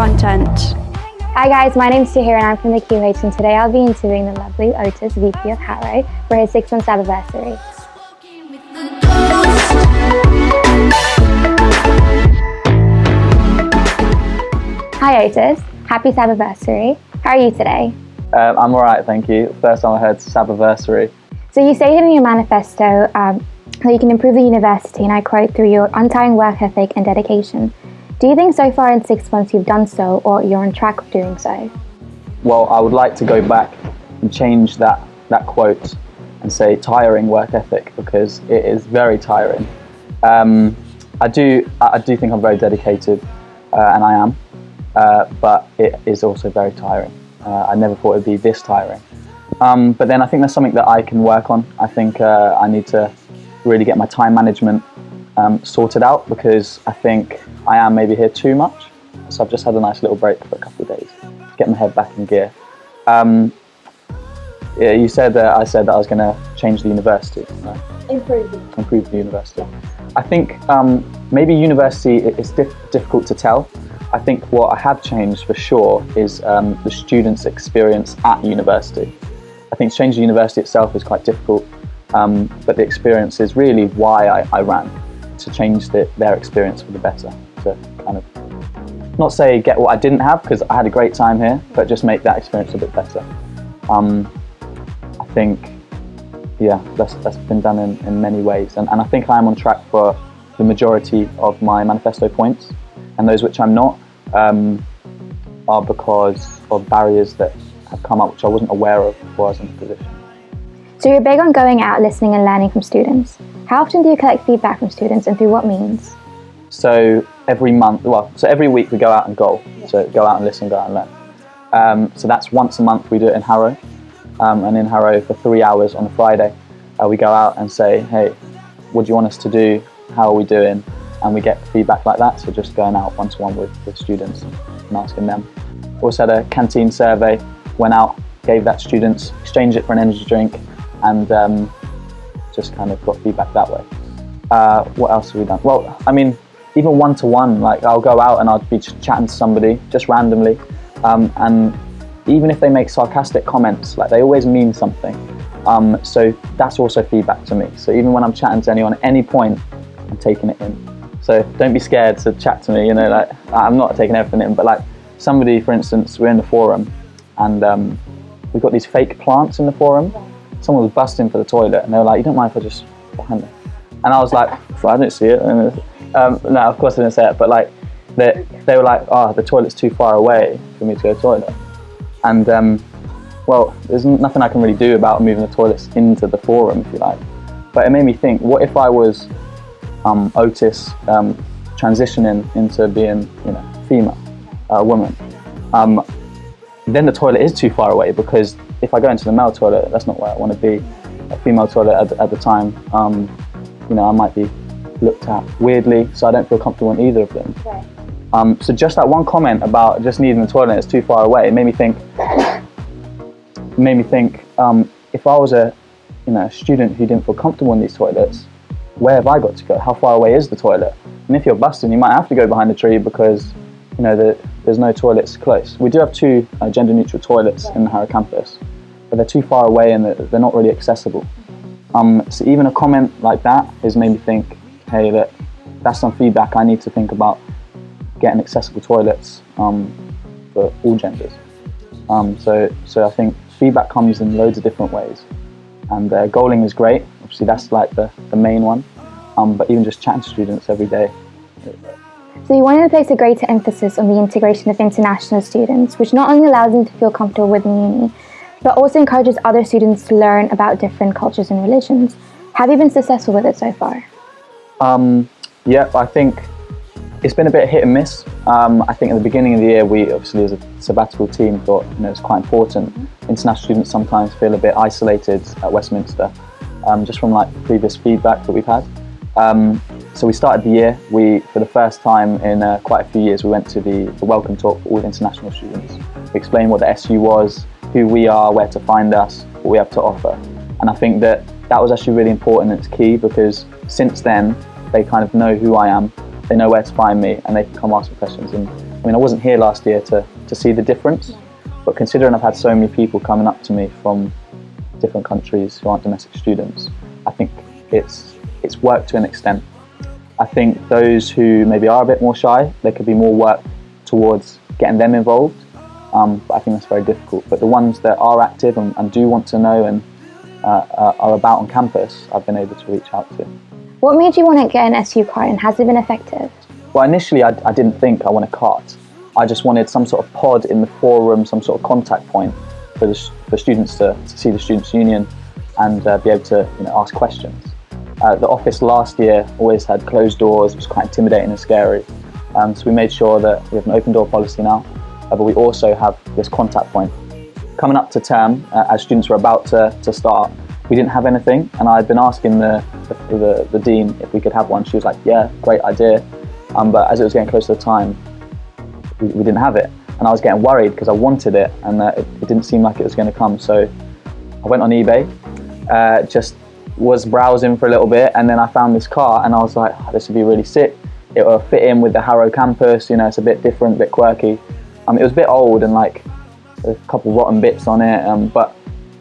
content. Hi guys, my name's Tahira and I'm from the QH, and today I'll be interviewing the lovely Otis, VP of Harrow, for his 6-month Sabbaversary. Hi Otis, happy Sabbaversary. How are you today? I'm alright, thank you. First time I heard Sabbaversary. So you stated in your manifesto that you can improve the university, and I quote, through your untiring work ethic and dedication. Do you think so far in 6 months you've done so, or you're on track of doing so? Well, I would like to go back and change that quote and say tiring work ethic, because it is very tiring. I do think I'm very dedicated, and I am, but it is also very tiring. I never thought it would be this tiring. But then I think there's something that I can work on. I think I need to really get my time management sorted out, because I think I am maybe here too much. So I've just had a nice little break for a couple of days, get my head back in gear. Yeah, you said that I said that I was going to change the university, right? Improve the university. I think maybe university is difficult to tell. I think what I have changed for sure is the students' experience at university. I think changing the university itself is quite difficult, but the experience is really why I ran, to change their experience for the better, to kind of, not say get what I didn't have, because I had a great time here, but just make that experience a bit better. I think, yeah, that's been done in many ways, and I think I'm on track for the majority of my manifesto points, and those which I'm not are because of barriers that have come up which I wasn't aware of before I was in the position. So you're big on going out, listening and learning from students. How often do you collect feedback from students, and through what means? So every week we go out and goal. So go out and listen, go out and learn. So that's once a month. We do it in Harrow, and in Harrow for 3 hours on a Friday, we go out and say, hey, what do you want us to do? How are we doing? And we get feedback like that. So just going out one-to-one with students and asking them. Also had a canteen survey, went out, gave that to students, exchanged it for an energy drink, and just kind of got feedback that way. What else have we done? Well, I mean, even one-to-one, like I'll go out and I'll be chatting to somebody just randomly, and even if they make sarcastic comments, like they always mean something. So that's also feedback to me. So even when I'm chatting to anyone at any point, I'm taking it in. So don't be scared to chat to me, you know, like I'm not taking everything in, but like somebody, for instance, we're in the forum and we've got these fake plants in the forum. Someone was busting for the toilet and they were like, you don't mind if I just behind them? And I was like, I didn't see it. No, of course I didn't say it, but like they were like, oh, the toilet's too far away for me to go to the toilet. And well, there's nothing I can really do about moving the toilets into the forum, if you like. But it made me think, what if I was Otis transitioning into being, you know, female, a woman? Then the toilet is too far away, because if I go into the male toilet, that's not where I want to be. A female toilet at the time, you know, I might be looked at weirdly, so I don't feel comfortable in either of them. Right. So just that one comment about just needing the toilet, it's too far away, it made me think, if I was a student who didn't feel comfortable in these toilets, where have I got to go? How far away is the toilet? And if you're busting, you might have to go behind a tree because, you know, there's no toilets close. We do have 2 gender-neutral toilets in the Harrow campus, but they're too far away and they're not really accessible. So even a comment like that has made me think, hey, that's some feedback. I need to think about getting accessible toilets for all genders. So I think feedback comes in loads of different ways, and goaling is great. Obviously, that's like the main one. But even just chatting to students every day. So you wanted to place a greater emphasis on the integration of international students, which not only allows them to feel comfortable within uni, but also encourages other students to learn about different cultures and religions. Have you been successful with it so far? Yeah, I think it's been a bit hit and miss. I think at the beginning of the year, we obviously as a sabbatical team thought, you know, it's quite important. International students sometimes feel a bit isolated at Westminster, just from like previous feedback that we've had. So we started the year, for the first time in quite a few years, we went to the welcome talk for all the international students. We explained what the SU was, who we are, where to find us, what we have to offer. And I think that was actually really important, and it's key, because since then, they kind of know who I am, they know where to find me, and they can come ask me questions. And I mean, I wasn't here last year to see the difference, but considering I've had so many people coming up to me from different countries who aren't domestic students, I think it's worked to an extent. I think those who maybe are a bit more shy, there could be more work towards getting them involved, but I think that's very difficult. But the ones that are active and do want to know and are about on campus, I've been able to reach out to. What made you want to get an SU card, and has it been effective? Well, initially I didn't think I want a cart. I just wanted some sort of pod in the forum, some sort of contact point for students to see the Students' Union and be able to ask questions. The office last year always had closed doors. It was quite intimidating and scary. So we made sure that we have an open door policy now, but we also have this contact point. Coming up to term, as students were about to start, we didn't have anything, and I'd been asking the dean if we could have one. She was like, yeah, great idea. But as it was getting close to the time, we didn't have it. And I was getting worried because I wanted it, and it didn't seem like it was going to come. So I went on eBay, just was browsing for a little bit, and then I found this car, and I was like, oh, this would be really sick. It will fit in with the Harrow campus, it's a bit different, a bit quirky. It was a bit old and like a couple rotten bits on it, but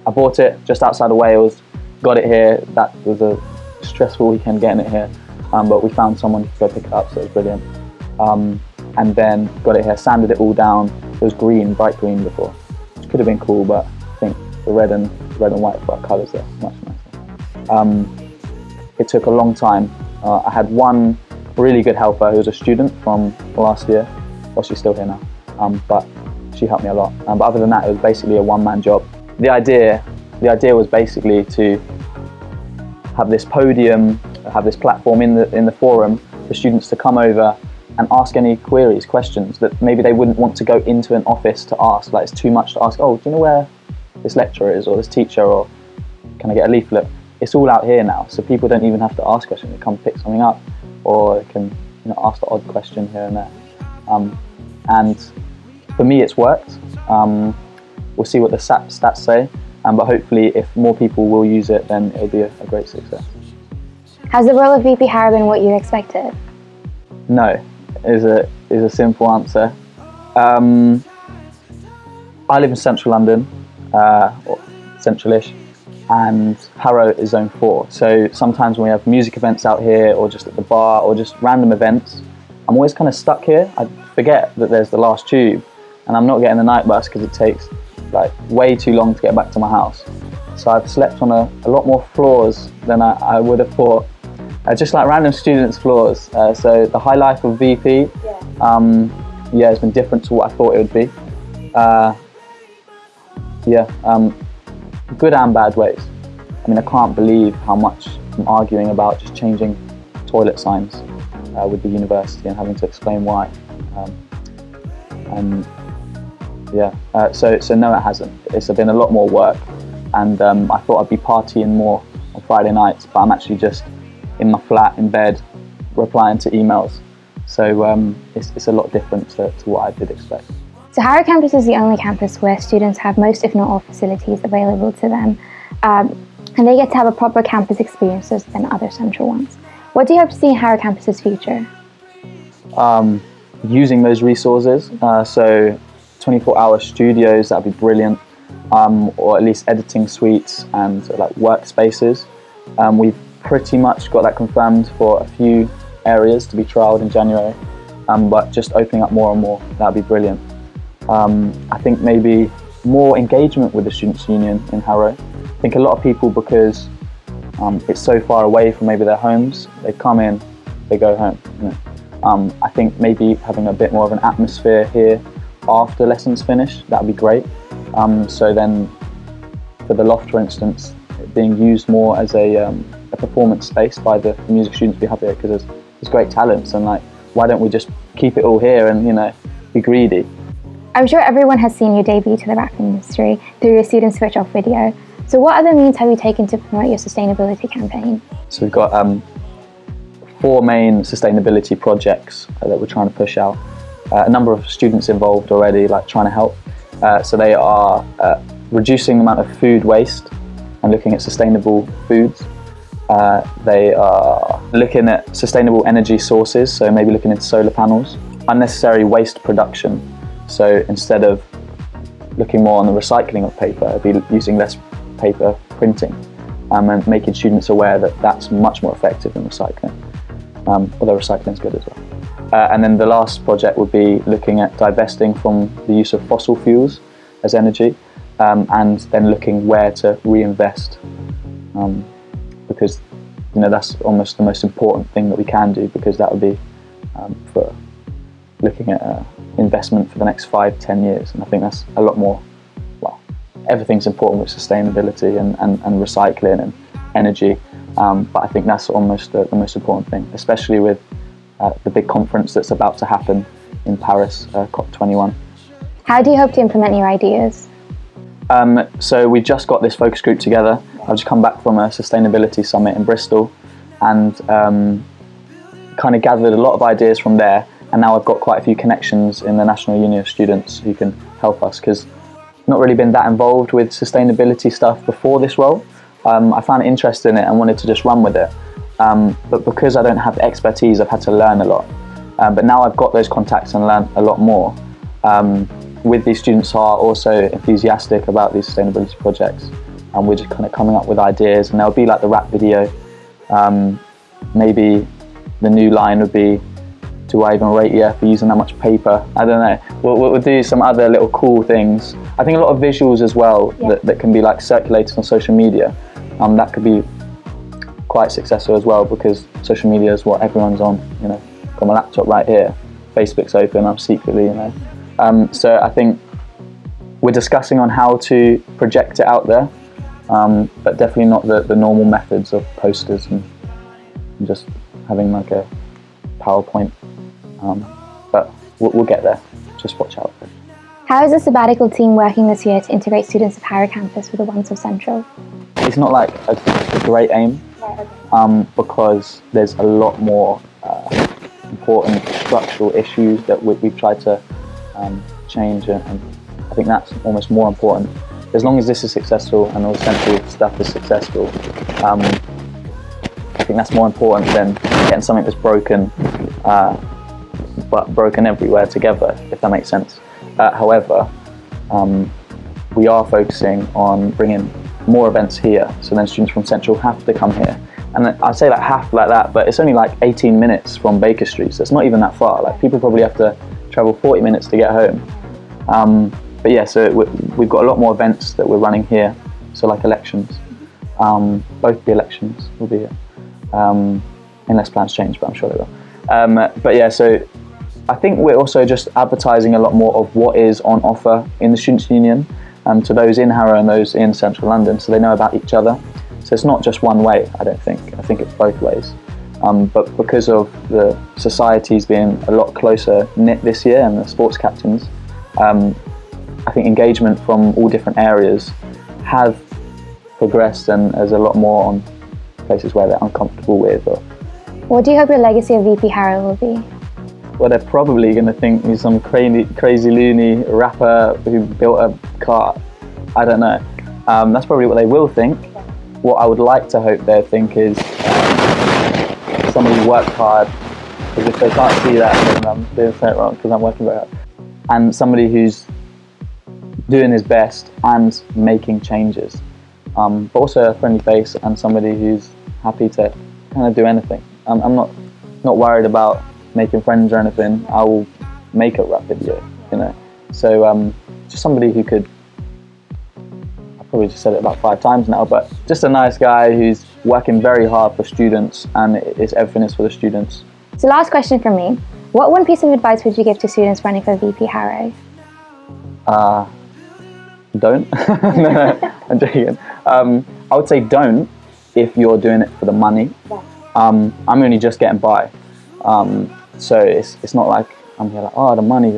I bought it just outside of Wales, got it here. That was a stressful weekend getting it here, but we found someone to go pick it up, so it was brilliant. And then got it here, sanded it all down. It was green, bright green before, which could have been cool, but I think the red and white for our colours are much nicer. It took a long time. I had one really good helper who was a student from last year. Well, she's still here now, but she helped me a lot. But other than that, it was basically a one-man job. The idea was basically to have this podium, have this platform in the forum for students to come over and ask any queries, questions that maybe they wouldn't want to go into an office to ask. Like, it's too much to ask, oh, do you know where this lecturer is, or this teacher, or can I get a leaflet? It's all out here now, so people don't even have to ask questions. They come pick something up, or they can ask the odd question here and there. And for me, it's worked. We'll see what the stats say, but hopefully if more people will use it, then it'll be a great success. Has the role of VP Harrow been what you expected? No, is a simple answer. I live in central London, or central-ish, and Harrow is zone 4. So sometimes when we have music events out here, or just at the bar, or just random events, I'm always kind of stuck here. I forget that there's the last tube, and I'm not getting the night bus because it takes like way too long to get back to my house. So I've slept on a lot more floors than I would have thought. Just like random students' floors. So the high life of VP, it's been different to what I thought it would be. Good and bad ways. I mean, I can't believe how much I'm arguing about just changing toilet signs with the university and having to explain why. So no, it hasn't. It's been a lot more work, and I thought I'd be partying more on Friday nights, but I'm actually just in my flat in bed replying to emails. So it's a lot different to what I did expect. So Harrow campus is the only campus where students have most, if not all, facilities available to them, and they get to have a proper campus experiences than other central ones. What do you hope to see in Harrow campus's future? Using those resources, so 24-hour studios, that'd be brilliant, or at least editing suites and like workspaces. We've pretty much got that confirmed for a few areas to be trialled in January, but just opening up more and more, that'd be brilliant. I think maybe more engagement with the Students' Union in Harrow. I think a lot of people, because it's so far away from maybe their homes, they come in, they go home. I think maybe having a bit more of an atmosphere here after lessons finish, that would be great. So then for the loft, for instance, being used more as a performance space by the music students we have here, because there's great talents, and like, why don't we just keep it all here and be greedy? I'm sure everyone has seen your debut to the rap industry through your Student Switch Off video. So what other means have you taken to promote your sustainability campaign? So we've got 4 main sustainability projects that we're trying to push out. A number of students involved already, like trying to help. So they are reducing the amount of food waste and looking at sustainable foods. They are looking at sustainable energy sources, so maybe looking into solar panels. Unnecessary waste production, so instead of looking more on the recycling of paper, I'd be using less paper printing, and making students aware that that's much more effective than recycling, although recycling is good as well. And then the last project would be looking at divesting from the use of fossil fuels as energy, and then looking where to reinvest, because that's almost the most important thing that we can do, because that would be for looking at investment for the next 5-10 years. And I think that's a lot more, well, everything's important with sustainability and recycling and energy, but I think that's almost the most important thing, especially with the big conference that's about to happen in Paris, COP21. How do you hope to implement your ideas? So we just got this focus group together. I've just come back from a sustainability summit in Bristol, and kind of gathered a lot of ideas from there, and now I've got quite a few connections in the National Union of Students who can help us, because I've not really been that involved with sustainability stuff before this role. I found an interest in it and wanted to just run with it, but because I don't have the expertise, I've had to learn a lot. But now I've got those contacts and learned a lot more with these students who are also enthusiastic about these sustainability projects, and we're just kind of coming up with ideas, and there'll be like the rap video. Maybe the new line would be, do I even rate you for using that much paper? I don't know. We'll do some other little cool things. I think a lot of visuals as well, that can be like circulated on social media. That could be quite successful as well, because social media is what everyone's on. Got my laptop right here, Facebook's open, I'm secretly, so I think we're discussing on how to project it out there, but definitely not the normal methods of posters and just having like a PowerPoint, but we'll get there, just watch out. How is the sabbatical team working this year to integrate students of Harrow campus with the ones of Central? It's not like a great aim, because there's a lot more important structural issues that we've tried to change, and I think that's almost more important. As long as this is successful and all Central stuff is successful, I think that's more important than getting something that's broken, but broken everywhere together, if that makes sense. However, we are focusing on bringing more events here, so then students from Central have to come here. And I say like half like that, but it's only like 18 minutes from Baker Street, so it's not even that far. Like, people probably have to travel 40 minutes to get home. But yeah, so we've got a lot more events that we're running here, so like elections. Both the elections will be here, unless plans change, but I'm sure they will. But yeah, so I think we're also just advertising a lot more of what is on offer in the Students' Union, to those in Harrow and those in Central London, so they know about each other. So it's not just one way, I don't think. I think it's both ways. But because of the societies being a lot closer knit this year, and the sports captains, I think engagement from all different areas have progressed, and there's a lot more on places where they're uncomfortable with. What do you hope your legacy of VP Harrow will be? Well, they're probably going to think he's some crazy loony rapper who built a car. I don't know. That's probably what they will think. What I would like to hope they think is somebody who worked hard, because if they can't see that, then I'm doing something wrong, because I'm working very hard. And somebody who's doing his best and making changes, but also a friendly face, and somebody who's happy to kind of do anything. I'm not worried about making friends or anything. I will make a rap video, So just somebody who could, I've probably just said it about 5 times now, but just a nice guy who's working very hard for students, and everything is for the students. So last question from me. What one piece of advice would you give to students running for VP Harrow? Don't. No, I'm joking. I would say don't if you're doing it for the money. I'm only just getting by. So it's not like I'm here like, oh, the money.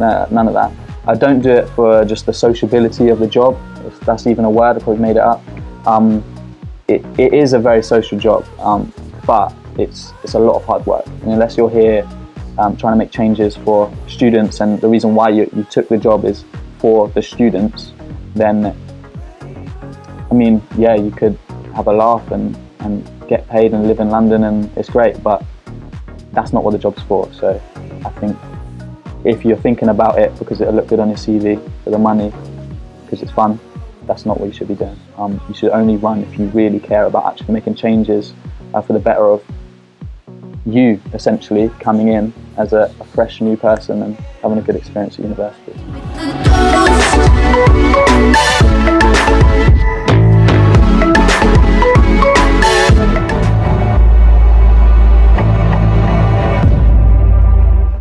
No, none of that. I don't do it for just the sociability of the job, if that's even a word. I probably made it up. It is a very social job, but it's a lot of hard work. And unless you're here trying to make changes for students, and the reason why you took the job is for the students, then I mean, yeah, you could have a laugh and and get paid and live in London, and it's great, but that's not what the job's for. So I think if you're thinking about it because it'll look good on your CV, for the money, because it's fun, that's not what you should be doing. You should only run if you really care about actually making changes for the better of you, essentially, coming in as a fresh new person and having a good experience at university.